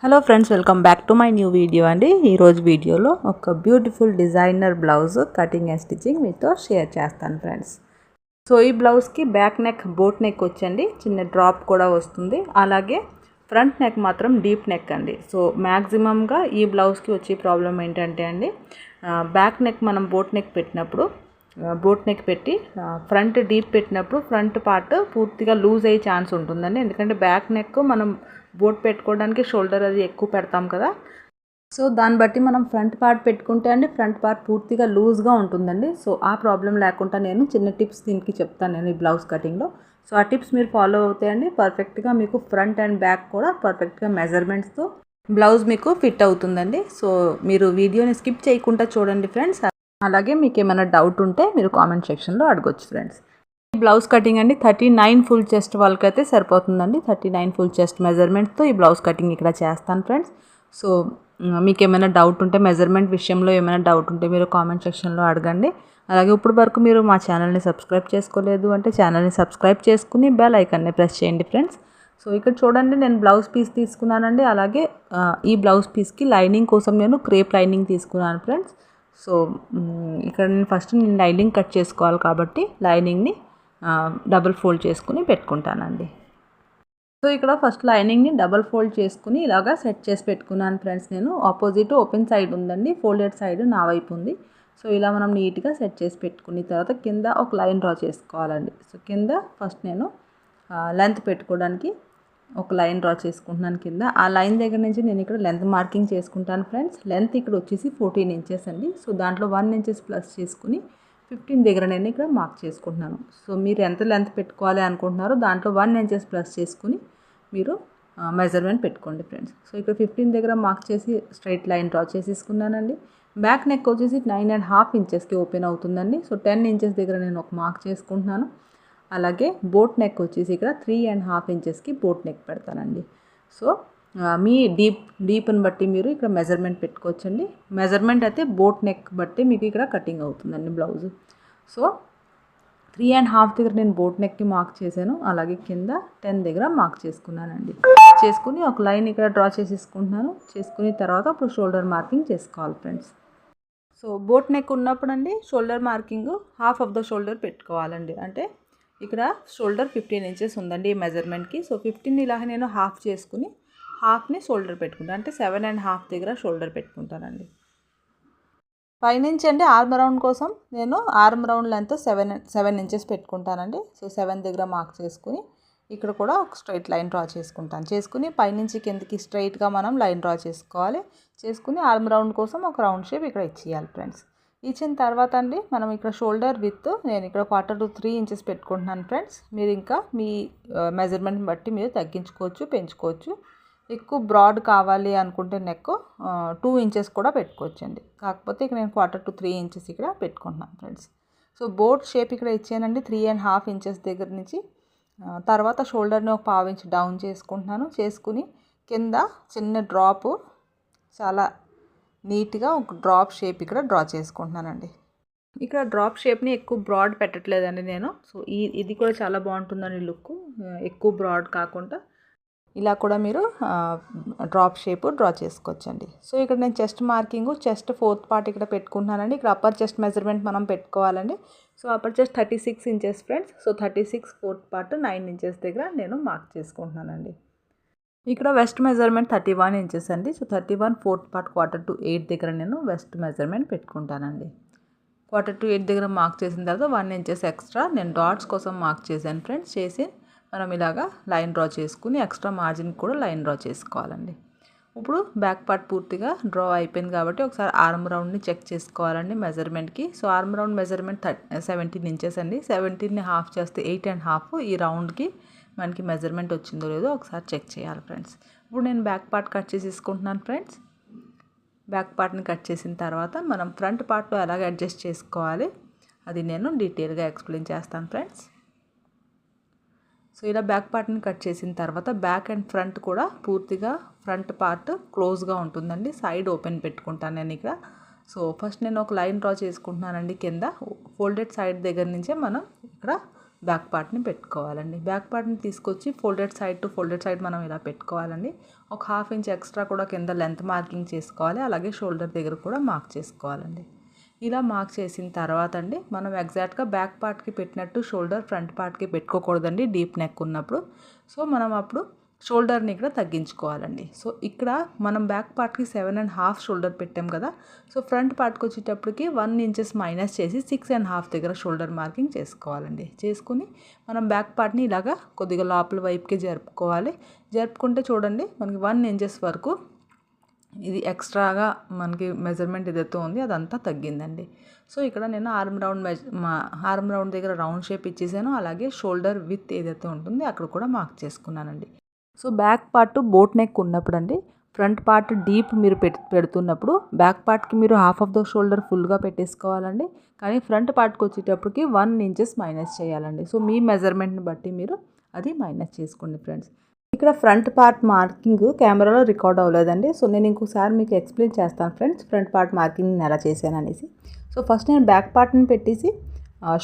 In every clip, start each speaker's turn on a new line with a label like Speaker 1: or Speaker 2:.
Speaker 1: Hello friends, welcome back to my new video అండి. ఈరోజు వీడియోలో ఒక beautiful designer blouse cutting and stitching మీతో షేర్ చేస్తాను ఫ్రెండ్స్. సో ఈ బ్లౌజ్కి బ్యాక్ నెక్ బోట్ నెక్ వచ్చండి, చిన్న డ్రాప్ కూడా వస్తుంది. అలాగే ఫ్రంట్ నెక్ మాత్రం డీప్ నెక్ అండి. సో మ్యాక్సిమంగా ఈ బ్లౌజ్కి వచ్చే ప్రాబ్లం ఏంటంటే అండి, బ్యాక్ నెక్ మనం బోట్ నెక్ పెట్టినప్పుడు బోట్ నెక్ పెట్టి ఫ్రంట్ డీప్ పెట్టినప్పుడు ఫ్రంట్ పార్ట్ పూర్తిగా లూజ్ అయ్యే ఛాన్స్ ఉంటుందండి. ఎందుకంటే బ్యాక్ నెక్ మనం బోట్ పెట్టుకోవడానికి షోల్డర్ అది ఎక్కువ పెడతాం కదా. సో దాన్ని బట్టి మనం ఫ్రంట్ పార్ట్ పెట్టుకుంటే అండి ఫ్రంట్ పార్ట్ పూర్తిగా లూజ్గా ఉంటుందండి. సో ఆ ప్రాబ్లం లేకుండా నేను చిన్న టిప్స్ దీనికి చెప్తాను నేను ఈ బ్లౌజ్ కటింగ్లో. సో ఆ టిప్స్ మీరు ఫాలో అవుతాయండి, పర్ఫెక్ట్గా మీకు ఫ్రంట్ అండ్ బ్యాక్ కూడా పర్ఫెక్ట్గా మెజర్మెంట్స్తో బ్లౌజ్ మీకు ఫిట్ అవుతుందండి. సో మీరు వీడియోని స్కిప్ చేయకుండా చూడండి ఫ్రెండ్స్. అలాగే మీకు ఏమైనా డౌట్ ఉంటే మీరు కామెంట్ సెక్షన్లో అడగొచ్చు ఫ్రెండ్స్. ఈ బ్లౌజ్ కటింగ్ అండి 39 ఫుల్ చెస్ట్ వాళ్ళకైతే సరిపోతుందండి. 39 ఫుల్ చెస్ట్ మెజర్మెంట్తో ఈ బ్లౌజ్ కటింగ్ ఇక్కడ చేస్తాను ఫ్రెండ్స్. సో మీకు ఏమైనా డౌట్ ఉంటే, మెజర్మెంట్ విషయంలో ఏమైనా డౌట్ ఉంటే మీరు కామెంట్ సెక్షన్లో అడగండి. అలాగే ఇప్పుడు వరకు మీరు మా ఛానల్ని సబ్స్క్రైబ్ చేసుకోలేదు అంటే ఛానల్ని సబ్స్క్రైబ్ చేసుకుని బెల్ ఐకాన్ని ప్రెస్ చేయండి ఫ్రెండ్స్. సో ఇక్కడ చూడండి, నేను బ్లౌజ్ పీస్ తీసుకున్నానండి. అలాగే ఈ బ్లౌజ్ పీస్కి లైనింగ్ కోసం నేను క్రేప్ లైనింగ్ తీసుకున్నాను ఫ్రెండ్స్. సో ఇక్కడ నేను ఫస్ట్ లైనింగ్ కట్ చేసుకోవాలి కాబట్టి లైనింగ్ని డబుల్ ఫోల్డ్ చేసుకుని పెట్టుకుంటానండి. సో ఇక్కడ ఫస్ట్ లైనింగ్ని డబుల్ ఫోల్డ్ చేసుకుని ఇలాగా సెట్ చేసి పెట్టుకున్నాను ఫ్రెండ్స్. నేను ఆపోజిట్ ఓపెన్ సైడ్ ఉందండి, ఫోల్డెడ్ సైడ్ నా వైపు ఉంది. సో ఇలా మనం నీట్గా సెట్ చేసి పెట్టుకున్న తర్వాత కింద ఒక లైన్ డ్రా చేసుకోవాలండి. సో కింద ఫస్ట్ నేను లెంత్ పెట్టుకోవడానికి ఒక లైన్ డ్రా చేసుకుంటున్నాను కింద. ఆ లైన్ దగ్గర నుంచి నేను ఇక్కడ లెంత్ మార్కింగ్ చేసుకుంటాను ఫ్రెండ్స్. లెంత్ ఇక్కడ వచ్చేసి 14 ఇంచెస్ అండి. సో దాంట్లో 1 ఇంచెస్ ప్లస్ చేసుకుని 15 దగ్గర నేను ఇక్కడ మార్క్ చేసుకుంటున్నాను. సో మీరు ఎంత లెంత్ పెట్టుకోవాలి అనుకుంటున్నారో దాంట్లో 1 ఇంచెస్ ప్లస్ చేసుకుని మీరు మెజర్మెంట్ పెట్టుకోండి ఫ్రెండ్స్. సో ఇక్కడ 15 దగ్గర మార్క్ చేసి స్ట్రైట్ లైన్ డ్రా చేసేసుకున్నానండి. బ్యాక్ నెక్ వచ్చేసి 9.5 ఇంచెస్కి ఓపెన్ అవుతుందండి. సో 10 ఇంచెస్ దగ్గర నేను ఒక మార్క్ చేసుకుంటున్నాను. అలాగే బోట్ నెక్ వచ్చేసి ఇక్కడ 3.5 ఇంచెస్కి బోట్ నెక్ పెడతానండి. సో మీ డీప్ని బట్టి మీరు ఇక్కడ మెజర్మెంట్ పెట్టుకోవచ్చండి. మెజర్మెంట్ అయితే బోట్ నెక్ బట్టి మీకు ఇక్కడ కటింగ్ అవుతుందండి బ్లౌజ్. సో 3.5 దగ్గర నేను బోట్ నెక్కి మార్క్ చేశాను. అలాగే కింద 10 దగ్గర మార్క్ చేసుకున్నానండి. చేసుకుని ఒక లైన్ ఇక్కడ డ్రా చేసేసుకుంటున్నాను. చేసుకుని తర్వాత ఇప్పుడు షోల్డర్ మార్కింగ్ చేసుకోవాలి ఫ్రెండ్స్. సో బోట్ నెక్ ఉన్నప్పుడు అండి shoulder marking half of the shoulder పెట్టుకోవాలండి. అంటే ఇక్కడ షోల్డర్ 15 ఇంచెస్ ఉందండి ఈ మెజర్మెంట్కి. సో 15 ఇలా నేను హాఫ్ చేసుకుని హాఫ్ని షోల్డర్ పెట్టుకుంటాను. అంటే 7.5 దగ్గర షోల్డర్ పెట్టుకుంటానండి. పైనుంచి అండి ఆర్మ్ రౌండ్ కోసం నేను ఆర్మ్ రౌండ్ లెంత్ 7 ఇంచెస్ పెట్టుకుంటానండి. సో 7 దగ్గర మార్క్ చేసుకుని ఇక్కడ కూడా ఒక స్ట్రైట్ లైన్ డ్రా చేసుకుంటాను. చేసుకుని పైనుంచి కిందకి స్ట్రైట్గా మనం లైన్ డ్రా చేసుకోవాలి. చేసుకుని ఆర్మ్ రౌండ్ కోసం ఒక రౌండ్ షేప్ ఇక్కడ ఇచ్చేయాలి ఫ్రెండ్స్. ఇచ్చిన తర్వాత అండి మనం ఇక్కడ షోల్డర్ విత్ నేను ఇక్కడ 1/4 to 3 ఇంచెస్ పెట్టుకుంటున్నాను ఫ్రెండ్స్. మీరు ఇంకా మీ మెజర్మెంట్ బట్టి మీరు తగ్గించుకోవచ్చు, పెంచుకోవచ్చు. ఎక్కువ బ్రాడ్ కావాలి అనుకుంటే నెక్ 2 ఇంచెస్ కూడా పెట్టుకోవచ్చండి. కాకపోతే ఇక్కడ నేను 1/4 to 3 ఇంచెస్ ఇక్కడ పెట్టుకుంటున్నాను ఫ్రెండ్స్. సో బోట్ షేప్ ఇక్కడ ఇచ్చానండి 3.5 ఇంచెస్ దగ్గర నుంచి. తర్వాత షోల్డర్ని ఒక 1/2 ఇంచ్ డౌన్ చేసుకుంటున్నాను. చేసుకుని కింద చిన్న డ్రాప్ చాలా నీట్గా ఒక డ్రాప్ షేప్ ఇక్కడ డ్రా చేసుకుంటున్నానండి. ఇక్కడ డ్రాప్ షేప్ని ఎక్కువ బ్రాడ్ పెట్టట్లేదండి నేను. సో ఇది కూడా చాలా బాగుంటుందండి లుక్. ఎక్కువ బ్రాడ్ కాకుండా ఇలా కూడా మీరు డ్రాప్ షేప్ డ్రా చేసుకోవచ్చండి. సో ఇక్కడ నేను chest marking chest 4th part ఇక్కడ పెట్టుకుంటున్నానండి. ఇక్కడ అప్పర్ చెస్ట్ మెజర్మెంట్ మనం పెట్టుకోవాలండి. So upper chest 36 inches friends. So 36 4th part 9 inches దగ్గర నేను మార్క్ చేసుకుంటున్నానండి. ఇక్కడ వెస్ట్ మెజర్మెంట్ 31 ఇంచెస్ అండి. సో 31 4th పార్ట్ 1/4 to 8 దగ్గర నేను వెస్ట్ మెజర్మెంట్ పెట్టుకుంటానండి. 1/4 to 8 దగ్గర మార్క్ చేసిన తర్వాత 1 ఇంచెస్ ఎక్స్ట్రా నేను డాట్స్ కోసం మార్క్ చేశాను ఫ్రెండ్స్. చేసి మనం ఇలాగా లైన్ డ్రా చేసుకుని ఎక్స్ట్రా మార్జిన్ కూడా లైన్ డ్రా చేసుకోవాలండి. ఇప్పుడు బ్యాక్ పార్ట్ పూర్తిగా డ్రా అయిపోయింది కాబట్టి ఒకసారి ఆర్మ్ రౌండ్ని చెక్ చేసుకోవాలండి మెజర్మెంట్కి. So arm round measurement 17 inches అండి. 17ని హాఫ్ చేస్తే 8.5 ఈ రౌండ్కి మనకి మెజర్మెంట్ వచ్చిందో లేదో ఒకసారి చెక్ చేయాలి ఫ్రెండ్స్. ఇప్పుడు నేను బ్యాక్ పార్ట్ కట్ చేసేసుకుంటున్నాను ఫ్రెండ్స్. బ్యాక్ పార్ట్ని కట్ చేసిన తర్వాత మనం ఫ్రంట్ పార్ట్లో ఎలాగ అడ్జస్ట్ చేసుకోవాలి అది నేను డీటెయిల్గా ఎక్స్ప్లెయిన్ చేస్తాను ఫ్రెండ్స్. సో ఇలా బ్యాక్ పార్ట్ని కట్ చేసిన తర్వాత బ్యాక్ అండ్ ఫ్రంట్ కూడా పూర్తిగా ఫ్రంట్ పార్ట్ క్లోజ్గా ఉంటుందండి. సైడ్ ఓపెన్ పెట్టుకుంటాను నేను ఇక్కడ. సో ఫస్ట్ నేను ఒక లైన్ డ్రా చేసుకుంటున్నానండి కింద. ఫోల్డెడ్ సైడ్ దగ్గర నుంచే మనం ఇక్కడ బ్యాక్ పార్ట్ని పెట్టుకోవాలండి. బ్యాక్ పార్ట్ని తీసుకొచ్చి folded side to folded side మనం ఇలా పెట్టుకోవాలండి. ఒక 1/2 ఇంచ్ ఎక్స్ట్రా కూడా కింద లెంత్ మార్కింగ్ చేసుకోవాలి. అలాగే షోల్డర్ దగ్గర కూడా మార్క్ చేసుకోవాలండి. ఇలా మార్క్ చేసిన తర్వాత అండి మనం ఎగ్జాక్ట్గా బ్యాక్ పార్ట్కి పెట్టినట్టు షోల్డర్ ఫ్రంట్ పార్ట్కి పెట్టుకోకూడదండి డీప్ నెక్ ఉన్నప్పుడు. సో మనం అప్పుడు షోల్డర్ని ఇక్కడ తగ్గించుకోవాలండి. సో ఇక్కడ మనం బ్యాక్ పార్ట్కి 7.5 షోల్డర్ పెట్టాం కదా. సో ఫ్రంట్ పార్ట్కి వచ్చేటప్పటికి 1 ఇంచెస్ మైనస్ చేసి 6.5 దగ్గర షోల్డర్ మార్కింగ్ చేసుకోవాలండి. చేసుకుని మనం బ్యాక్ పార్ట్ని ఇలాగా కొద్దిగా లోపల వైపుకి జరుపుకోవాలి. జరుపుకుంటే చూడండి మనకి 1 ఇంచెస్ వరకు ఇది ఎక్స్ట్రాగా మనకి మెజర్మెంట్ ఏదైతే ఉంది అదంతా తగ్గిందండి. సో ఇక్కడ నేను ఆర్మ్ రౌండ్ దగ్గర రౌండ్ షేప్ ఇచ్చేసాను. అలాగే షోల్డర్ విత్ ఏదైతే ఉంటుందో అక్కడ కూడా మార్క్ చేసుకున్నానండి. So back part boat neck ఉన్నప్పుడు అండి ఫ్రంట్ పార్ట్ డీప్ మీరు పెడుతున్నప్పుడు బ్యాక్ పార్ట్కి మీరు హాఫ్ ఆఫ్ ద షోల్డర్ ఫుల్గా పెట్టేసుకోవాలండి. కానీ ఫ్రంట్ పార్ట్కి వచ్చేటప్పటికి 1 ఇంచెస్ మైనస్ చేయాలండి. సో మీ మెజర్మెంట్ని బట్టి మీరు అది మైనస్ చేసుకోండి ఫ్రెండ్స్. ఇక్కడ ఫ్రంట్ పార్ట్ మార్కింగ్ కెమెరాలో రికార్డ్ అవ్వలేదండి. సో నేను ఇంకోసారి మీకు ఎక్స్ప్లెయిన్ చేస్తాను ఫ్రెండ్స్ ఫ్రంట్ పార్ట్ మార్కింగ్ నేను ఎలా చేశాను అనేసి. సో ఫస్ట్ నేను బ్యాక్ పార్ట్ని పెట్టేసి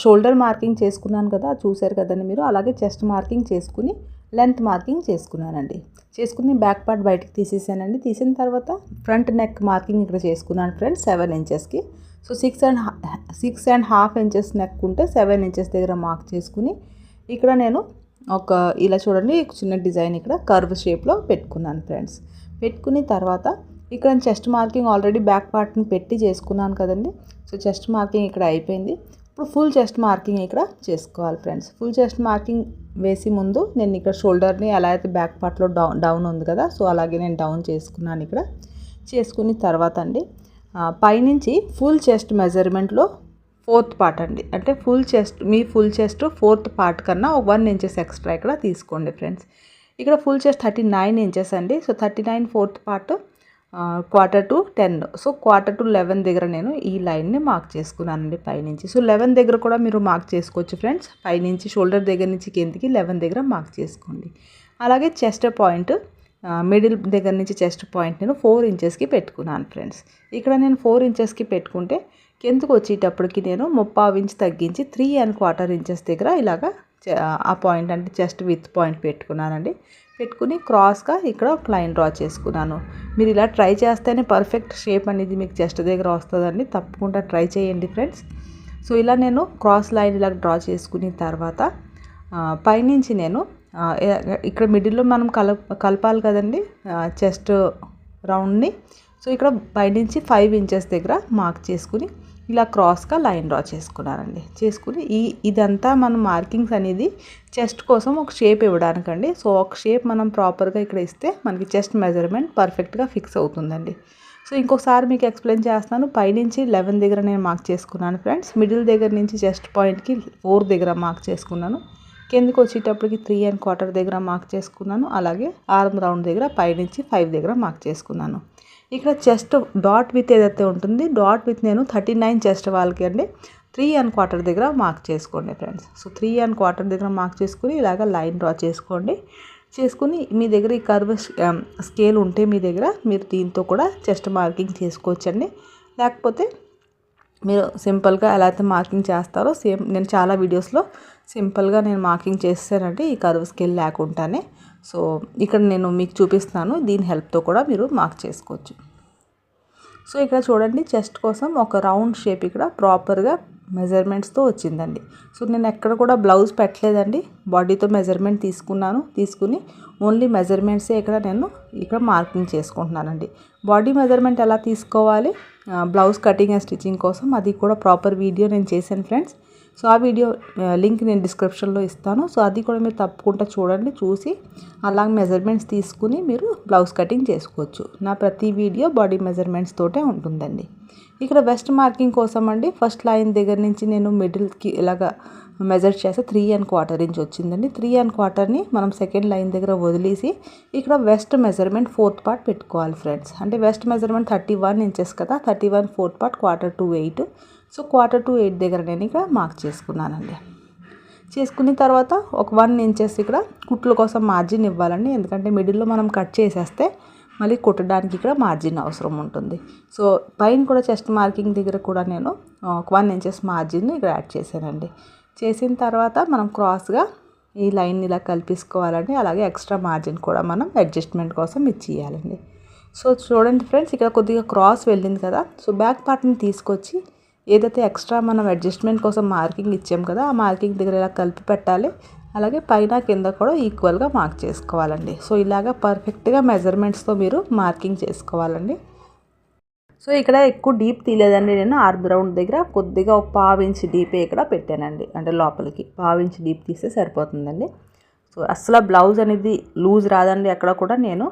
Speaker 1: షోల్డర్ మార్కింగ్ చేసుకున్నాను కదా, చూసారు కదండి మీరు. అలాగే చెస్ట్ మార్కింగ్ చేసుకుని లెంత్ మార్కింగ్ చేసుకున్నానండి. చేసుకుని బ్యాక్ పార్ట్ బయటకు తీసేసానండి. తీసిన తర్వాత ఫ్రంట్ నెక్ మార్కింగ్ ఇక్కడ చేసుకున్నాను ఫ్రెండ్స్ 7 ఇంచెస్కి. సో 6.5 ఇంచెస్ నెక్ ఉంటే 7 ఇంచెస్ దగ్గర మార్క్ చేసుకుని ఇక్కడ నేను ఒక ఇలా చూడండి చిన్న డిజైన్ ఇక్కడ కర్వ్ షేప్లో పెట్టుకున్నాను ఫ్రెండ్స్. పెట్టుకుని తర్వాత ఇక్కడ చెస్ట్ మార్కింగ్ ఆల్రెడీ బ్యాక్ పార్ట్ని పెట్టి చేసుకున్నాను కదండి. సో చెస్ట్ మార్కింగ్ ఇక్కడ అయిపోయింది. ఇప్పుడు ఫుల్ చెస్ట్ మార్కింగ్ ఇక్కడ చేసుకోవాలి ఫ్రెండ్స్. ఫుల్ చెస్ట్ మార్కింగ్ వేసి ముందు నేను ఇక్కడ షోల్డర్ని ఎలా అయితే బ్యాక్ పార్ట్లో డౌన్ ఉంది కదా, సో అలాగే నేను డౌన్ చేసుకున్నాను ఇక్కడ. చేసుకుని తర్వాత అండి పైనుంచి ఫుల్ చెస్ట్ మెజర్మెంట్లో 4th పార్ట్ అండి, అంటే ఫుల్ చెస్ట్ 4th పార్ట్ కన్నా 1 ఇంచెస్ ఎక్స్ట్రా ఇక్కడ తీసుకోండి ఫ్రెండ్స్. ఇక్కడ ఫుల్ చెస్ట్ 39 ఇంచెస్ అండి. So 39 4th part 1/4 to 10. So 1/4 to 11 దగ్గర నేను ఈ లైన్ని మార్క్ చేసుకున్నానండి పైనుంచి. సో 11 దగ్గర కూడా మీరు మార్క్ చేసుకోవచ్చు ఫ్రెండ్స్. పైనుంచి షోల్డర్ దగ్గర నుంచి కిందికి 11 దగ్గర మార్క్ చేసుకోండి. అలాగే చెస్ట్ పాయింట్ మిడిల్ దగ్గర నుంచి చెస్ట్ పాయింట్ నేను 4 ఇంచెస్కి పెట్టుకున్నాను ఫ్రెండ్స్. ఇక్కడ నేను 4 ఇంచెస్కి పెట్టుకుంటే కిందకు వచ్చేటప్పటికి నేను 3/4 ఇంచ్ తగ్గించి 3¼ ఇంచెస్ దగ్గర ఇలాగా ఆ పాయింట్ అంటే చెస్ట్ విత్ పాయింట్ పెట్టుకున్నానండి. పెట్టుకుని క్రాస్గా ఇక్కడ ఒక లైన్ డ్రా చేసుకున్నాను. మీరు ఇలా ట్రై చేస్తేనే పర్ఫెక్ట్ షేప్ అనేది మీకు చెస్ట్ దగ్గర వస్తుందండి. తప్పకుండా ట్రై చేయండి ఫ్రెండ్స్. సో ఇలా నేను క్రాస్ లైన్ ఇలా డ్రా చేసుకున్న తర్వాత పైనుంచి నేను ఇక్కడ మిడిల్లో మనం కలపాలి కదండి చెస్ట్ రౌండ్ని. సో ఇక్కడ పైనుంచి 5 ఇంచెస్ దగ్గర మార్క్ చేసుకుని ఇలా క్రాస్గా లైన్ డ్రా చేసుకున్నానండి. చేసుకుని ఇదంతా మనం మార్కింగ్స్ అనేది చెస్ట్ కోసం ఒక షేప్ ఇవ్వడానికండి. సో ఒక షేప్ మనం ప్రాపర్గా ఇక్కడ ఇస్తే మనకి చెస్ట్ మెజర్మెంట్ పర్ఫెక్ట్గా ఫిక్స్ అవుతుందండి. సో ఇంకొకసారి మీకు ఎక్స్ప్లెయిన్ చేస్తాను. పైనుంచి 11 దగ్గర నేను మార్క్ చేసుకున్నాను ఫ్రెండ్స్. మిడిల్ దగ్గర నుంచి చెస్ట్ పాయింట్కి 4 దగ్గర మార్క్ చేసుకున్నాను. కిందకి వచ్చేటప్పటికి 3¼ దగ్గర మార్క్ చేసుకున్నాను. అలాగే ఆర్మ్ రౌండ్ దగ్గర పైనుంచి 5 దగ్గర మార్క్ చేసుకున్నాను. ఇక్కడ చెస్ట్ డాట్ విత్ ఏదైతే ఉంటుంది డాట్ విత్ నేను 39 చెస్ట్ వాళ్ళకి అండి 3¼ దగ్గర మార్క్ చేసుకోండి ఫ్రెండ్స్. సో 3¼ దగ్గర మార్క్ చేసుకుని ఇలాగ లైన్ డ్రా చేసుకోండి. చేసుకుని మీ దగ్గర ఈ కర్వ్ స్కేల్ ఉంటే మీ దగ్గర మీరు దీంతో కూడా చెస్ట్ మార్కింగ్ చేసుకోవచ్చండి. లేకపోతే మీరు సింపుల్గా ఎలా అయితే మార్కింగ్ చేస్తారో సేమ్ నేను చాలా వీడియోస్లో సింపుల్గా నేను మార్కింగ్ చేస్తానంటే ఈ కర్వ్ స్కేల్ లేకుండానే. సో ఇక్కడ నేను మీకు చూపిస్తాను, దీని హెల్ప్తో కూడా మీరు మార్క్ చేసుకోవచ్చు. సో ఇక్కడ చూడండి చెస్ట్ కోసం ఒక రౌండ్ షేప్ ఇక్కడ ప్రాపర్గా మెజర్మెంట్స్తో వచ్చిందండి. సో నేను ఎక్కడ కూడా బ్లౌజ్ పెట్టలేదండి, బాడీతో మెజర్మెంట్ తీసుకుని ఓన్లీ మెజర్మెంట్సే ఇక్కడ మార్కింగ్ చేసుకుంటున్నానండి. బాడీ మెజర్మెంట్ ఎలా తీసుకోవాలి బ్లౌజ్ కటింగ్ అండ్ స్టిచ్చింగ్ కోసం అది కూడా ప్రాపర్ వీడియో నేను చేశాను ఫ్రెండ్స్. సో ఆ వీడియో లింక్ నేను డిస్క్రిప్షన్లో ఇస్తాను. సో అది కూడా మీరు తప్పకుండా చూడండి. చూసి అలాగే మెజర్మెంట్స్ తీసుకుని మీరు బ్లౌజ్ కటింగ్ చేసుకోవచ్చు. నా ప్రతి వీడియో బాడీ మెజర్మెంట్స్ తోటే ఉంటుందండి. ఇక్కడ వెస్ట్ మార్కింగ్ కోసం అండి ఫస్ట్ లైన్ దగ్గర నుంచి నేను మిడిల్కి ఇలాగా మెజర్ చేస్తే 3¼ ఇంచ్ వచ్చిందండి. 3¼ మనం సెకండ్ లైన్ దగ్గర వదిలేసి ఇక్కడ వెస్ట్ మెజర్మెంట్ 4th పార్ట్ పెట్టుకోవాలి ఫ్రెండ్స్. అంటే వెస్ట్ మెజర్మెంట్ 31 ఇంచెస్ కదా, 31 4th part 1/4 to 8. So 1/4 to 8 దగ్గర నేను ఇక్కడ మార్క్ చేసుకున్నానండి. చేసుకున్న తర్వాత ఒక 1 ఇంచెస్ ఇక్కడ కుట్ల కోసం మార్జిన్ ఇవ్వాలండి. ఎందుకంటే మిడిల్లో మనం కట్ చేసేస్తే మళ్ళీ కుట్టడానికి ఇక్కడ మార్జిన్ అవసరం ఉంటుంది. సో పైన కూడా చెస్ట్ మార్కింగ్ దగ్గర కూడా నేను ఒక 1 ఇంచెస్ మార్జిన్ ఇక్కడ యాడ్ చేశానండి. చేసిన తర్వాత మనం క్రాస్గా ఈ లైన్ ఇలా కలిపేసుకోవాలండి. అలాగే ఎక్స్ట్రా మార్జిన్ కూడా మనం అడ్జస్ట్మెంట్ కోసం ఇచ్చేయాలండి. సో చూడండి ఫ్రెండ్స్, ఇక్కడ కొద్దిగా క్రాస్ వెళ్ళింది కదా. సో బ్యాక్ పార్ట్ని తీసుకొచ్చి ఏదైతే ఎక్స్ట్రా మనం అడ్జస్ట్మెంట్ కోసం మార్కింగ్ ఇచ్చాం కదా, ఆ మార్కింగ్ దగ్గర ఇలా కలిపి పెట్టాలి. అలాగే పైన కింద కూడా ఈక్వల్గా మార్క్ చేసుకోవాలండి. సో ఇలాగా పర్ఫెక్ట్గా మెజర్మెంట్స్తో మీరు మార్కింగ్ చేసుకోవాలండి. సో ఇక్కడ ఎక్కువ డీప్ తీయలేదండి, నేను ఆర్మ్ రౌండ్ దగ్గర కొద్దిగా ఒక 1/2 ఇంచ్ డీపే ఇక్కడ పెట్టానండి. అంటే లోపలికి 1/2 ఇంచ్ డీప్ తీస్తే సరిపోతుందండి. సో అసలు బ్లౌజ్ అనేది లూజ్ రాదండి ఎక్కడ కూడా. నేను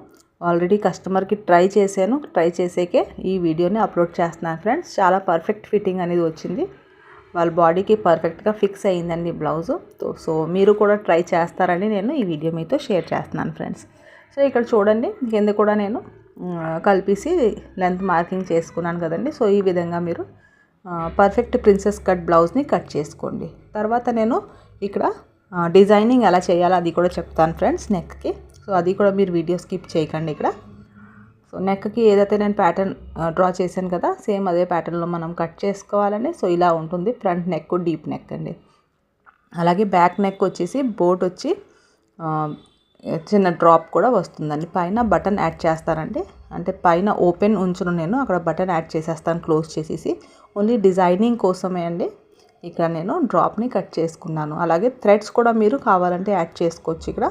Speaker 1: ఆల్రెడీ కస్టమర్కి ట్రై చేశాను. ట్రై చేసేకే ఈ వీడియోని అప్లోడ్ చేస్తున్నాను ఫ్రెండ్స్. చాలా పర్ఫెక్ట్ ఫిట్టింగ్ అనేది వచ్చింది. వాళ్ళ బాడీకి పర్ఫెక్ట్గా ఫిక్స్ అయ్యిందండి బ్లౌజు. సో మీరు కూడా ట్రై చేస్తారని నేను ఈ వీడియో మీతో షేర్ చేస్తున్నాను ఫ్రెండ్స్. సో ఇక్కడ చూడండి, కింద కూడా నేను కలిపేసి లెంత్ మార్కింగ్ చేసుకున్నాను కదండి. సో ఈ విధంగా మీరు పర్ఫెక్ట్ ప్రిన్సెస్ కట్ బ్లౌజ్ని కట్ చేసుకోండి. తర్వాత నేను ఇక్కడ డిజైనింగ్ ఎలా చేయాలో అది కూడా చెప్తాను ఫ్రెండ్స్ నెక్కి. సో అది కూడా మీరు వీడియో స్కిప్ చేయకండి ఇక్కడ. సో నెక్కి ఏదైతే నేను ప్యాటర్న్ డ్రా చేశాను కదా, సేమ్ అదే ప్యాటర్న్లో మనం కట్ చేసుకోవాలండి. సో ఇలా ఉంటుంది ఫ్రంట్ నెక్, డీప్ నెక్ అండి. అలాగే బ్యాక్ నెక్ వచ్చేసి బోట్ వచ్చి చిన్న డ్రాప్ కూడా వస్తుందండి. పైన బటన్ యాడ్ చేస్తారండి. అంటే పైన ఓపెన్ ఉంచును, నేను అక్కడ బటన్ యాడ్ చేసేస్తాను క్లోజ్ చేసేసి. ఓన్లీ డిజైనింగ్ కోసమే అండి ఇక్కడ నేను డ్రాప్ని కట్ చేసుకున్నాను. అలాగే థ్రెడ్స్ కూడా మీరు కావాలంటే యాడ్ చేసుకోవచ్చు. ఇక్కడ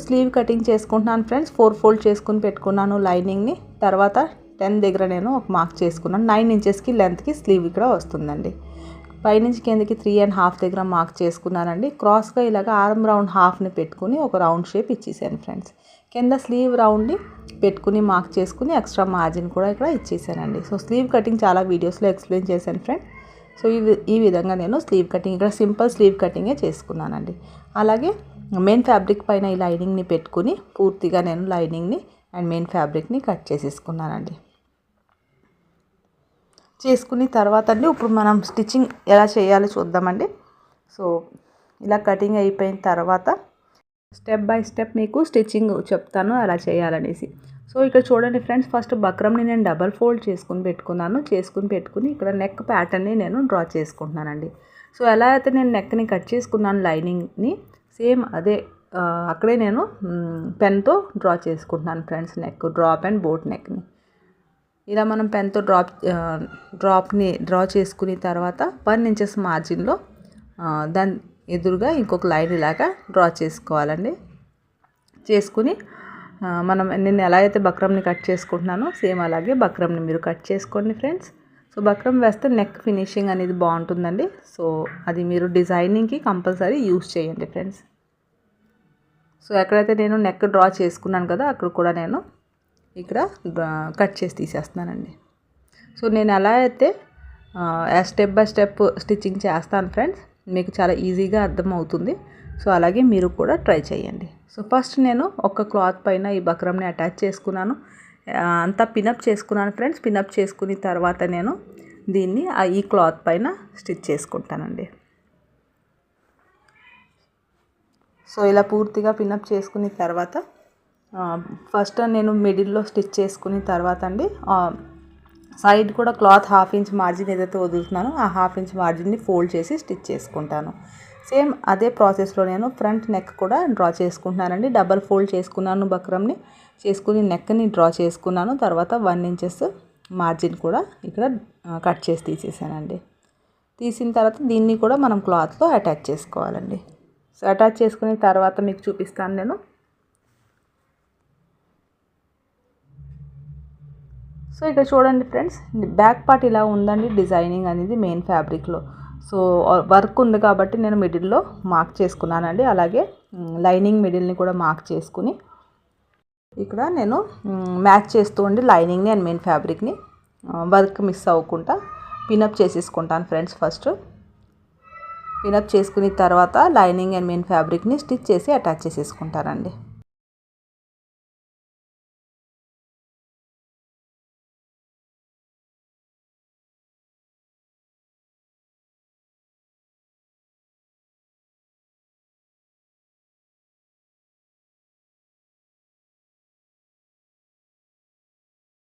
Speaker 1: స్లీవ్ కటింగ్ చేసుకుంటున్నాను ఫ్రెండ్స్. 4 ఫోల్డ్ చేసుకుని పెట్టుకున్నాను లైనింగ్ని. తర్వాత 10 దగ్గర నేను ఒక మార్క్ చేసుకున్నాను. 9 ఇంచెస్కి లెంత్కి స్లీవ్ ఇక్కడ వస్తుందండి. పైనుంచి కిందకి 3.5 దగ్గర మార్క్ చేసుకున్నానండి. క్రాస్గా ఇలాగ ఆర్మ్ రౌండ్ హాఫ్ని పెట్టుకుని ఒక రౌండ్ షేప్ ఇచ్చేసాను ఫ్రెండ్స్. కింద స్లీవ్ రౌండ్ని పెట్టుకుని మార్క్ చేసుకుని ఎక్స్ట్రా మార్జిన్ కూడా ఇక్కడ ఇచ్చేసానండి. సో స్లీవ్ కటింగ్ చాలా వీడియోస్లో ఎక్స్ప్లెయిన్ చేశాను ఫ్రెండ్. సో ఈ విధంగా నేను స్లీవ్ కటింగ్ ఇక్కడ సింపుల్ స్లీవ్ కటింగే చేసుకున్నానండి. అలాగే మెయిన్ ఫ్యాబ్రిక్ పైన ఈ లైనింగ్ని పెట్టుకుని పూర్తిగా నేను లైనింగ్ని అండ్ మెయిన్ ఫ్యాబ్రిక్ని కట్ చేసేసుకున్నానండి. చేసుకుని తర్వాత అండి ఇప్పుడు మనం స్టిచ్చింగ్ ఎలా చేయాలో చూద్దామండి. సో ఇలా కటింగ్ అయిపోయిన తర్వాత స్టెప్ బై స్టెప్ మీకు స్టిచ్చింగ్ చెప్తాను ఎలా చేయాలనేసి. సో ఇక్కడ చూడండి ఫ్రెండ్స్, ఫస్ట్ బక్రమ్ని నేను డబల్ ఫోల్డ్ చేసుకుని పెట్టుకుని ఇక్కడ నెక్ ప్యాటర్న్ని నేను డ్రా చేసుకుంటున్నానండి. సో ఎలా అయితే నేను నెక్ని కట్ చేసుకున్నాను లైనింగ్ని, సేమ్ అదే అక్కడే నేను పెన్తో డ్రా చేసుకుంటున్నాను friends. Neck drop and boat నెక్ని ఇలా మనం పెన్తో డ్రాప్ని డ్రా చేసుకుని తర్వాత 1 ఇంచెస్ మార్జిన్లో దాని ఎదురుగా ఇంకొక లైన్ ఇలాగా డ్రా చేసుకోవాలండి. చేసుకుని నేను ఎలా అయితే బక్రమ్ని కట్ చేసుకుంటున్నానో సేమ్ అలాగే బక్రమ్ని మీరు కట్ చేసుకోండి ఫ్రెండ్స్. సో బక్రమ్ వేస్తే నెక్ ఫినిషింగ్ అనేది బాగుంటుందండి. సో అది మీరు డిజైనింగ్కి కంపల్సరీ యూస్ చేయండి ఫ్రెండ్స్. సో ఎక్కడైతే నేను నెక్ డ్రా చేసుకున్నాను కదా, అక్కడ కూడా నేను ఇక్కడ కట్ చేసి తీసేస్తున్నానండి. సో నేను ఎలా అయితే స్టెప్ బై స్టెప్ స్టిచ్చింగ్ చేస్తాను ఫ్రెండ్స్, మీకు చాలా ఈజీగా అర్థమవుతుంది. సో అలాగే మీరు కూడా ట్రై చేయండి. సో ఫస్ట్ నేను ఒక క్లాత్ పైన ఈ బక్రమ్ని అటాచ్ చేసుకున్నాను. అంతా పినప్ చేసుకున్నాను ఫ్రెండ్స్. పినప్ చేసుకుని తర్వాత నేను దీన్ని ఈ క్లాత్ పైన స్టిచ్ చేసుకుంటానండి. సో ఇలా పూర్తిగా పినప్ చేసుకుని తర్వాత ఫస్ట్ నేను మిడిల్లో స్టిచ్ చేసుకుని తర్వాత అండి సైడ్ కూడా క్లాత్ 1/2 ఇంచ్ మార్జిన్ ఏదైతే వదులుతున్నానో ఆ 1/2 ఇంచ్ మార్జిన్ని ఫోల్డ్ చేసి స్టిచ్ చేసుకుంటాను. సేమ్ అదే ప్రాసెస్లో నేను ఫ్రంట్ నెక్ కూడా డ్రా చేసుకుంటున్నానండి. డబల్ ఫోల్డ్ చేసుకున్నాను బక్రమ్ని, చేసుకుని నెక్ని డ్రా చేసుకున్నాను. తర్వాత 1 ఇంచెస్ మార్జిన్ కూడా ఇక్కడ కట్ చేసి తీసేసానండి. తీసిన తర్వాత దీన్ని కూడా మనం క్లాత్లో అటాచ్ చేసుకోవాలండి. సో అటాచ్ చేసుకున్న తర్వాత మీకు చూపిస్తాను నేను. సో ఇక్కడ చూడండి ఫ్రెండ్స్, బ్యాక్ పార్ట్ ఇలా ఉందండి డిజైనింగ్ అనేది మెయిన్ ఫ్యాబ్రిక్లో. సో వర్క్ ఉంది కాబట్టి నేను మిడిల్లో మార్క్ చేసుకున్నానండి. అలాగే లైనింగ్ మిడిల్ని కూడా మార్క్ చేసుకుని ఇక్కడ నేను మ్యాచ్ చేస్తూ ఉండి లైనింగ్ని అండ్ మెయిన్ ఫ్యాబ్రిక్ని వర్క్ మిస్ అవ్వకుండా పినప్ చేసేసుకుంటాను ఫ్రెండ్స్. ఫస్ట్ పినప్ చేసుకున్న తర్వాత లైనింగ్ అండ్ మెయిన్ ఫ్యాబ్రిక్ని స్టిచ్ చేసి అటాచ్ చేసేసుకుంటానండి.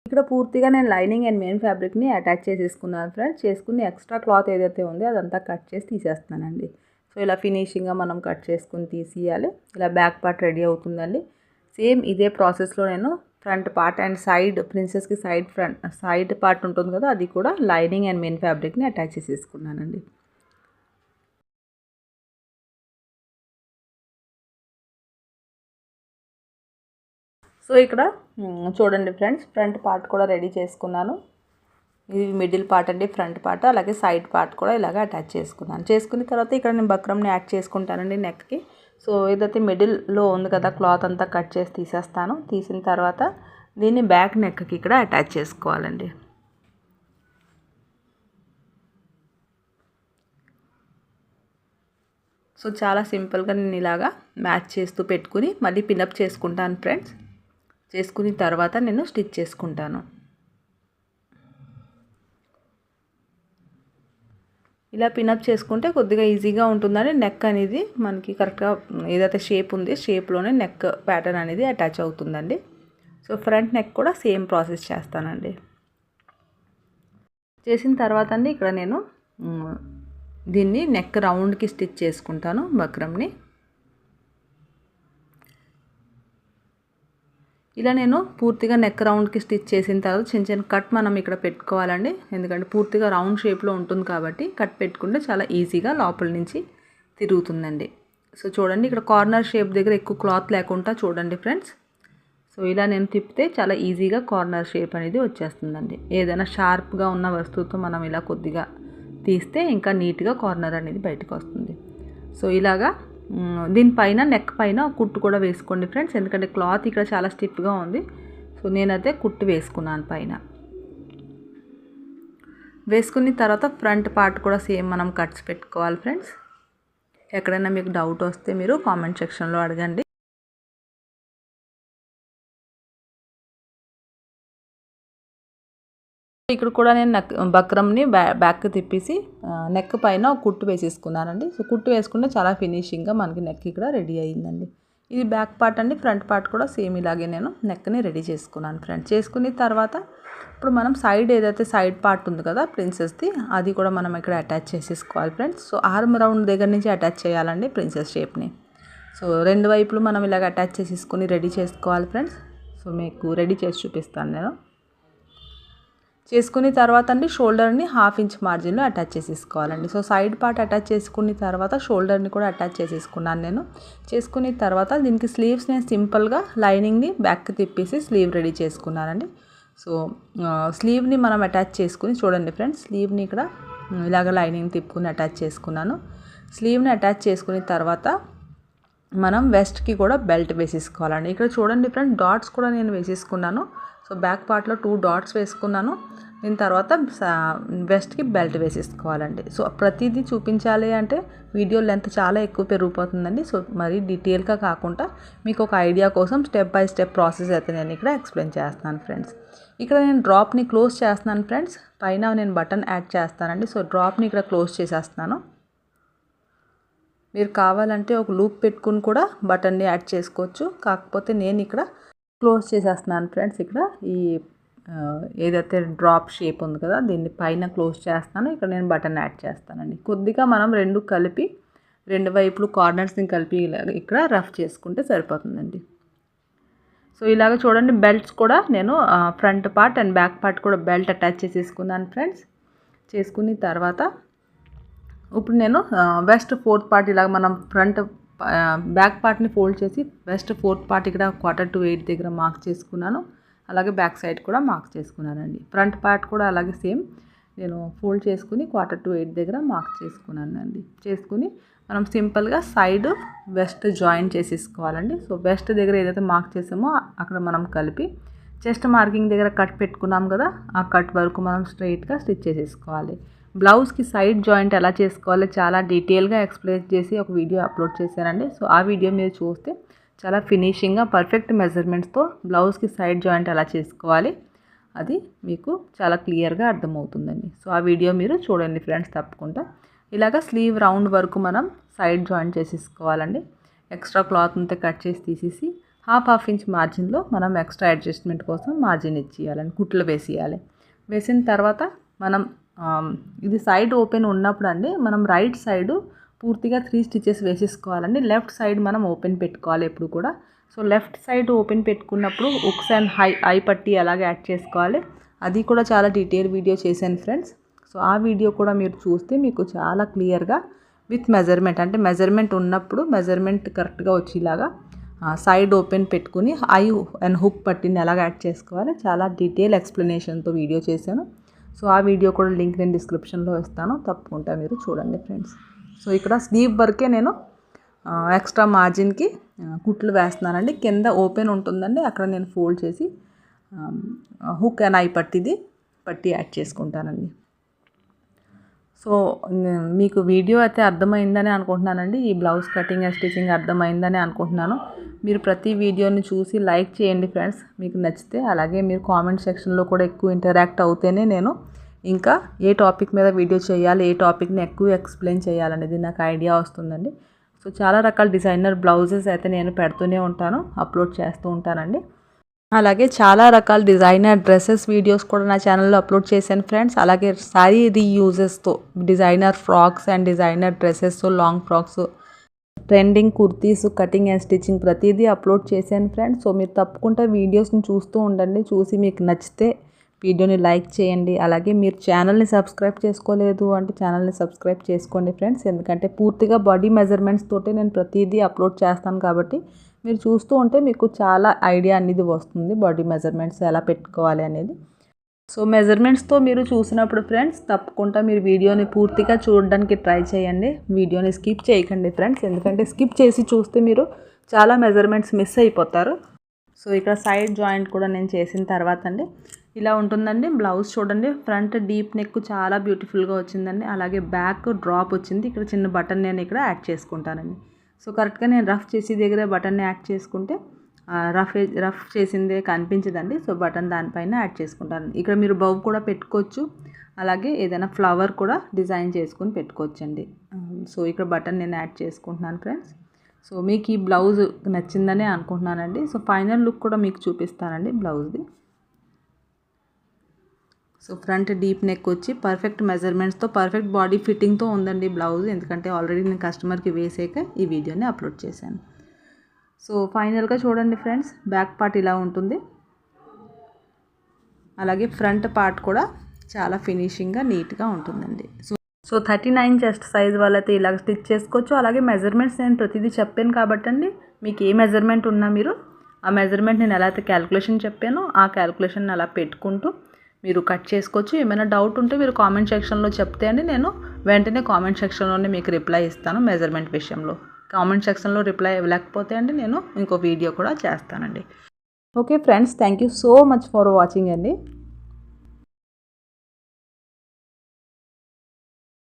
Speaker 1: ఇక్కడ పూర్తిగా నేను లైనింగ్ అండ్ మెయిన్ ఫ్యాబ్రిక్ని అటాచ్ చేసేసుకున్నాను ఫ్రెండ్స్. చేసుకుని ఎక్స్ట్రా క్లాత్ ఏదైతే ఉందో అదంతా కట్ చేసి తీసేస్తానండి. సో ఇలా ఫినిషింగ్గా మనం కట్ చేసుకుని తీసియాలి. ఇలా బ్యాక్ పార్ట్ రెడీ అవుతుందండి. సేమ్ ఇదే ప్రాసెస్లో నేను ఫ్రంట్ పార్ట్ అండ్ సైడ్ ప్రిన్సెస్కి సైడ్ పార్ట్ ఉంటుంది కదా, అది కూడా లైనింగ్ అండ్ మెయిన్ ఫ్యాబ్రిక్ని అటాచ్ చేసేసుకున్నానండి. సో ఇక్కడ చూడండి ఫ్రెండ్స్, ఫ్రంట్ పార్ట్ కూడా రెడీ చేసుకున్నాను. ఇది మిడిల్ పార్ట్ అండి, ఫ్రంట్ పార్ట్. అలాగే సైడ్ పార్ట్ కూడా ఇలాగ అటాచ్ చేసుకున్నాను. చేసుకున్న తర్వాత ఇక్కడ నేను బక్రమ్ని యాడ్ చేసుకుంటానండి నెక్కి. సో ఏదైతే మిడిల్లో ఉంది కదా క్లాత్ అంతా కట్ చేసి తీసేస్తాను. తీసిన తర్వాత దీన్ని బ్యాక్ నెక్కి ఇక్కడ అటాచ్ చేసుకోవాలండి. సో చాలా సింపుల్గా నేను ఇలాగా మ్యాచ్ చేస్తూ పెట్టుకుని మళ్ళీ పినప్ చేసుకుంటాను ఫ్రెండ్స్. చేసుకున్న తర్వాత నేను స్టిచ్ చేసుకుంటాను. ఇలా పినప్ చేసుకుంటే కొద్దిగా ఈజీగా ఉంటుందని నెక్ అనేది మనకి కరెక్ట్గా ఏదైతే షేప్ ఉంది షేప్లోనే నెక్ ప్యాటర్న్ అనేది అటాచ్ అవుతుందండి. సో ఫ్రంట్ నెక్ కూడా సేమ్ ప్రాసెస్ చేస్తానండి. చేసిన తర్వాత అండి ఇక్కడ నేను దీన్ని నెక్ రౌండ్కి స్టిచ్ చేసుకుంటాను బక్రమ్ని. ఇలా నేను పూర్తిగా నెక్ రౌండ్కి స్టిచ్ చేసిన తర్వాత చిన్న చిన్న కట్ మనం ఇక్కడ పెట్టుకోవాలండి. ఎందుకంటే పూర్తిగా రౌండ్ షేప్లో ఉంటుంది కాబట్టి కట్ పెట్టుకుంటే చాలా ఈజీగా లోపల నుంచి తిరుగుతుందండి. సో చూడండి, ఇక్కడ కార్నర్ షేప్ దగ్గర ఎక్కువ క్లాత్ లేకుండా చూడండి ఫ్రెండ్స్. సో ఇలా నేను తిప్పితే చాలా ఈజీగా కార్నర్ షేప్ అనేది వచ్చేస్తుందండి. ఏదైనా షార్ప్గా ఉన్న వస్తువుతో మనం ఇలా కొద్దిగా తీస్తే ఇంకా నీట్గా కార్నర్ అనేది బయటకు వస్తుంది. సో ఇలాగా దీనిపైన నెక్ పైన కుట్టు కూడా వేసుకోండి ఫ్రెండ్స్, ఎందుకంటే క్లాత్ ఇక్కడ చాలా స్టిఫ్గా ఉంది. సో నేనైతే కుట్టు వేసుకున్నాను పైన. వేసుకున్న తర్వాత ఫ్రంట్ పార్ట్ కూడా సేమ్ మనం కట్స్ పెట్టుకోవాలి ఫ్రెండ్స్. ఎక్కడైనా మీకు డౌట్ వస్తే మీరు కామెంట్ సెక్షన్లో అడగండి. ఇక్కడ కూడా నేను బక్రమ్ని బ్యాక్ తిప్పేసి నెక్ పైన కుట్టు వేసేసుకున్నానండి. సో కుట్టు వేసుకుంటే చాలా ఫినిషింగ్గా మనకి నెక్ ఇక్కడ రెడీ అయ్యిందండి. ఇది బ్యాక్ పార్ట్ అండి. ఫ్రంట్ పార్ట్ కూడా సేమ్ ఇలాగే నేను నెక్ని రెడీ చేసుకున్నాను ఫ్రెండ్స్. చేసుకున్న తర్వాత ఇప్పుడు మనం సైడ్ ఏదైతే సైడ్ పార్ట్ ఉంది కదా ప్రిన్సెస్ది, అది కూడా మనం ఇక్కడ అటాచ్ చేసేసుకోవాలి ఫ్రెండ్స్. సో ఆర్మ్ రౌండ్ దగ్గర నుంచి అటాచ్ చేయాలండి ప్రిన్సెస్ షేప్ని. సో రెండు వైపులు మనం ఇలాగ అటాచ్ చేసేసుకొని రెడీ చేసుకోవాలి ఫ్రెండ్స్. సో మీకు రెడీ చేసి చూపిస్తాను నేను. చేసుకున్న తర్వాత అండి షోల్డర్ని 1/2 ఇంచ్ మార్జిన్లో అటాచ్ చేసేసుకోవాలండి. సో సైడ్ పార్ట్ అటాచ్ చేసుకున్న తర్వాత షోల్డర్ని కూడా అటాచ్ చేసేసుకున్నాను నేను. చేసుకున్న తర్వాత దీనికి స్లీవ్స్ నేను సింపుల్గా లైనింగ్ని బ్యాక్కి తిప్పేసి స్లీవ్ రెడీ చేసుకున్నానండి. సో స్లీవ్ని మనం అటాచ్ చేసుకుని చూడండి ఫ్రెండ్స్, స్లీవ్ని ఇక్కడ ఇలాగ లైనింగ్ తిప్పుకుని అటాచ్ చేసుకున్నాను. స్లీవ్ని అటాచ్ చేసుకున్న తర్వాత మనం వెస్ట్కి కూడా బెల్ట్ వేసేసుకోవాలండి. ఇక్కడ చూడండి ఫ్రెండ్స్, డాట్స్ కూడా నేను వేసేసుకున్నాను. సో బ్యాక్ పార్ట్లో 2 డాట్స్ వేసుకున్నాను. దీని తర్వాత వెస్ట్కి బెల్ట్ వేసేసుకోవాలండి. సో ప్రతిదీ చూపించాలి అంటే వీడియో లెంత్ చాలా ఎక్కువ పెరిగిపోతుందండి. సో మరి డీటెయిల్గా కాకుండా మీకు ఒక ఐడియా కోసం స్టెప్ బై స్టెప్ ప్రాసెస్ అయితే నేను ఇక్కడ ఎక్స్ప్లెయిన్ చేస్తున్నాను ఫ్రెండ్స్. ఇక్కడ నేను డ్రాప్ని క్లోజ్ చేస్తున్నాను ఫ్రెండ్స్. పైన నేను బటన్ యాడ్ చేస్తానండి. సో డ్రాప్ని ఇక్కడ క్లోజ్ చేసేస్తున్నాను. మీరు కావాలంటే ఒక లూప్ పెట్టుకుని కూడా బటన్ని యాడ్ చేసుకోవచ్చు. కాకపోతే నేను ఇక్కడ క్లోజ్ చేసేస్తున్నాను ఫ్రెండ్స్. ఇక్కడ ఈ ఏదైతే డ్రాప్ షేప్ ఉంది కదా దీన్ని పైన క్లోజ్ చేస్తాను. ఇక్కడ నేను బటన్ యాడ్ చేస్తానండి. కొద్దిగా మనం రెండు వైపులు కార్నర్స్ని కలిపి ఇక్కడ రఫ్ చేసుకుంటే సరిపోతుందండి. సో ఇలాగ చూడండి, బెల్ట్స్ కూడా నేను front part and back part కూడా బెల్ట్ అటాచ్ చేసేసుకున్నాను ఫ్రెండ్స్. చేసుకున్న తర్వాత ఇప్పుడు నేను వెస్ట్ 4th పార్ట్ ఇలాగ మనం ఫ్రంట్ బ్యాక్ పార్ట్ని ఫోల్డ్ చేసి వెస్ట్ 4th పార్ట్ ఇక్కడ 1/4 దగ్గర మార్క్ చేసుకున్నాను. అలాగే బ్యాక్ సైడ్ కూడా మార్క్ చేసుకున్నానండి. ఫ్రంట్ పార్ట్ కూడా అలాగే సేమ్ నేను ఫోల్డ్ చేసుకుని 1/4 దగ్గర మార్క్ చేసుకున్నానండి. చేసుకుని మనం సింపుల్గా సైడ్ వెస్ట్ జాయిన్ చేసేసుకోవాలండి. సో వెస్ట్ దగ్గర ఏదైతే మార్క్ చేసామో అక్కడ మనం కలిపి చెస్ట్ మార్కింగ్ దగ్గర కట్ పెట్టుకున్నాం కదా, ఆ కట్ వరకు మనం స్ట్రైట్గా స్టిచ్ చేసేసుకోవాలి. బ్లౌజ్కి సైడ్ జాయింట్ ఎలా చేసుకోవాలో చాలా డీటెయిల్గా ఎక్స్ప్లెయిన్ చేసి ఒక వీడియో అప్లోడ్ చేశానండి. సో ఆ వీడియో మీరు చూస్తే చాలా ఫినిషింగ్గా పర్ఫెక్ట్ మెజర్మెంట్స్తో బ్లౌజ్కి సైడ్ జాయింట్ ఎలా చేసుకోవాలి అది మీకు చాలా క్లియర్గా అర్థమవుతుందండి. సో ఆ వీడియో మీరు చూడండి ఫ్రెండ్స్ తప్పకుండా. ఇలాగ స్లీవ్ రౌండ్ వరకు మనం సైడ్ జాయింట్ చేసేసుకోవాలండి. ఎక్స్ట్రా క్లాత్ అంతా కట్ చేసి తీసేసి 1/2 ఇంచ్ మార్జిన్లో మనం ఎక్స్ట్రా అడ్జస్ట్మెంట్ కోసం మార్జిన్ ఇచ్చేయాలండి, కుట్లు వేసేయాలి. వేసిన తర్వాత మనం ఇది సైడ్ ఓపెన్ ఉన్నప్పుడు అండి మనం రైట్ సైడు పూర్తిగా 3 స్టిచెస్ వేసేసుకోవాలండి. లెఫ్ట్ సైడ్ మనం ఓపెన్ పెట్టుకోవాలి ఎప్పుడు కూడా. సో లెఫ్ట్ సైడ్ ఓపెన్ పెట్టుకున్నప్పుడు హుక్స్ అండ్ ఐ పట్టీ ఎలాగ యాడ్ చేసుకోవాలి అది కూడా చాలా డీటెయిల్ వీడియో చేశాను ఫ్రెండ్స్. సో ఆ వీడియో కూడా మీరు చూస్తే మీకు చాలా క్లియర్గా విత్ మెజర్మెంట్, అంటే మెజర్మెంట్ ఉన్నప్పుడు మెజర్మెంట్ కరెక్ట్గా వచ్చేలాగా సైడ్ ఓపెన్ పెట్టుకుని ఐ అండ్ హుక్ పట్టిని ఎలాగ యాడ్ చేసుకోవాలి చాలా డీటెయిల్ ఎక్స్ప్లెనేషన్తో వీడియో చేశాను. సో ఆ వీడియో కూడా లింక్ నేను డిస్క్రిప్షన్లో ఇస్తాను, తప్పకుండా మీరు చూడండి ఫ్రెండ్స్. సో ఇక్కడ స్లీవ్ వరకే నేను ఎక్స్ట్రా మార్జిన్కి కుట్లు వేస్తున్నానండి. కింద ఓపెన్ ఉంటుందండి, అక్కడ నేను ఫోల్డ్ చేసి హుక్ అండ్ ఐ పట్టి యాడ్ చేసుకుంటానండి. సో మీకు వీడియో అయితే అర్థమైందని అనుకుంటున్నానండి. ఈ బ్లౌజ్ కటింగ్ అండ్ స్టిచ్చింగ్ అర్థమైందని అనుకుంటున్నాను. మీరు ప్రతి వీడియోని చూసి లైక్ చేయండి ఫ్రెండ్స్ మీకు నచ్చితే. అలాగే మీరు కామెంట్ సెక్షన్లో కూడా ఎక్కువ ఇంటరాక్ట్ అవుతేనే నేను ఇంకా ఏ టాపిక్ మీద వీడియో చేయాలి, ఏ టాపిక్ని ఎక్కువ ఎక్స్ప్లెయిన్ చేయాలనేది నాకు ఐడియా వస్తుందండి. సో చాలా రకాల డిజైనర్ బ్లౌజెస్ అయితే నేను పెడుతూనే ఉంటాను, అప్లోడ్ చేస్తూ ఉంటానండి. అలాగే చాలా రకాల డిజైనర్ డ్రెస్సెస్ వీడియోస్ కూడా నా ఛానల్లో అప్లోడ్ చేశాను ఫ్రెండ్స్. అలాగే శారీ రీయూజెస్తో designer frocks and designer dresses, long frocks, trending kurtis, cutting and stitching ప్రతిదీ అప్లోడ్ చేశాను ఫ్రెండ్స్. సో మీరు తప్పకుండా వీడియోస్ని చూస్తూ ఉండండి. చూసి మీకు నచ్చితే వీడియోని లైక్ చేయండి. అలాగే మీరు ఛానల్ని సబ్స్క్రైబ్ చేసుకోలేదు అంటే ఛానల్ని సబ్స్క్రైబ్ చేసుకోండి ఫ్రెండ్స్. ఎందుకంటే పూర్తిగా బాడీ మెజర్మెంట్స్ తోటి నేను ప్రతిదీ అప్లోడ్ చేస్తాను కాబట్టి మీరు చూస్తూ ఉంటే మీకు చాలా ఐడియా అనేది వస్తుంది బాడీ మెజర్మెంట్స్ ఎలా పెట్టుకోవాలి అనేది. సో మెజర్మెంట్స్తో మీరు చూసినప్పుడు ఫ్రెండ్స్ తప్పకుండా మీరు వీడియోని పూర్తిగా చూడడానికి ట్రై చేయండి. వీడియోని స్కిప్ చేయకండి ఫ్రెండ్స్, ఎందుకంటే స్కిప్ చేసి చూస్తే మీరు చాలా మెజర్మెంట్స్ మిస్ అయిపోతారు. సో ఇక్కడ సైడ్ జాయింట్ కూడా నేను చేసిన తర్వాత అండి ఇలా ఉంటుందండి బ్లౌజ్. చూడండి ఫ్రంట్ డీప్ నెక్ చాలా బ్యూటిఫుల్గా వచ్చిందండి. అలాగే బ్యాక్ డ్రాప్ వచ్చింది. ఇక్కడ చిన్న బటన్ నేను ఇక్కడ యాడ్ చేసుకుంటానండి. సో కరెక్ట్గా నేను రఫ్ చేసి దగ్గర బటన్ని యాడ్ చేసుకుంటే రఫ్ చేసిందే కనిపించదండి. సో బటన్ దానిపైన యాడ్ చేసుకుంటాను. ఇక్కడ మీరు బౌ కూడా పెట్టుకోవచ్చు, అలాగే ఏదైనా ఫ్లవర్ కూడా డిజైన్ చేసుకుని పెట్టుకోవచ్చండి. సో ఇక్కడ బటన్ నేను యాడ్ చేసుకుంటున్నాను ఫ్రెండ్స్. సో మీకు ఈ బ్లౌజ్ నచ్చిందని అనుకుంటున్నానండి. సో ఫైనల్ లుక్ కూడా మీకు చూపిస్తానండి బ్లౌజ్ది. సో ఫ్రంట్ డీప్ నెక్ వచ్చి పర్ఫెక్ట్ మెజర్మెంట్స్తో పర్ఫెక్ట్ బాడీ ఫిట్టింగ్తో ఉందండి బ్లౌజ్. ఎందుకంటే ఆల్రెడీ నేను కస్టమర్కి వేసాక ఈ వీడియోని అప్లోడ్ చేశాను. సో ఫైనల్గా చూడండి ఫ్రెండ్స్, బ్యాక్ పార్ట్ ఇలా ఉంటుంది. అలాగే ఫ్రంట్ పార్ట్ కూడా చాలా ఫినిషింగ్గా నీట్గా ఉంటుందండి. సో 39 చెస్ట్ సైజ్ వాళ్ళైతే ఇలా స్టిచ్ చేసుకోవచ్చు. అలాగే మెజర్మెంట్స్ నేను ప్రతిదీ చెప్పాను కాబట్టి అండి, మీకు ఏ మెజర్మెంట్ ఉన్నా మీరు ఆ మెజర్మెంట్ నేను ఎలా అయితే క్యాలిక్యులేషన్ చెప్పానో ఆ క్యాలిక్యులేషన్ అలా పెట్టుకుంటూ మీరు కట్ చేసుకోవచ్చు. ఏమైనా డౌట్ ఉంటే మీరు కామెంట్ సెక్షన్లో చెప్తే అండి నేను వెంటనే కామెంట్ సెక్షన్లోనే మీకు రిప్లై ఇస్తాను. మెజర్మెంట్ విషయంలో కామెంట్ సెక్షన్లో రిప్లై ఇవ్వలేకపోతే అండి నేను ఇంకో వీడియో కూడా చేస్తానండి. Okay friends, thank you so much for watching అండి.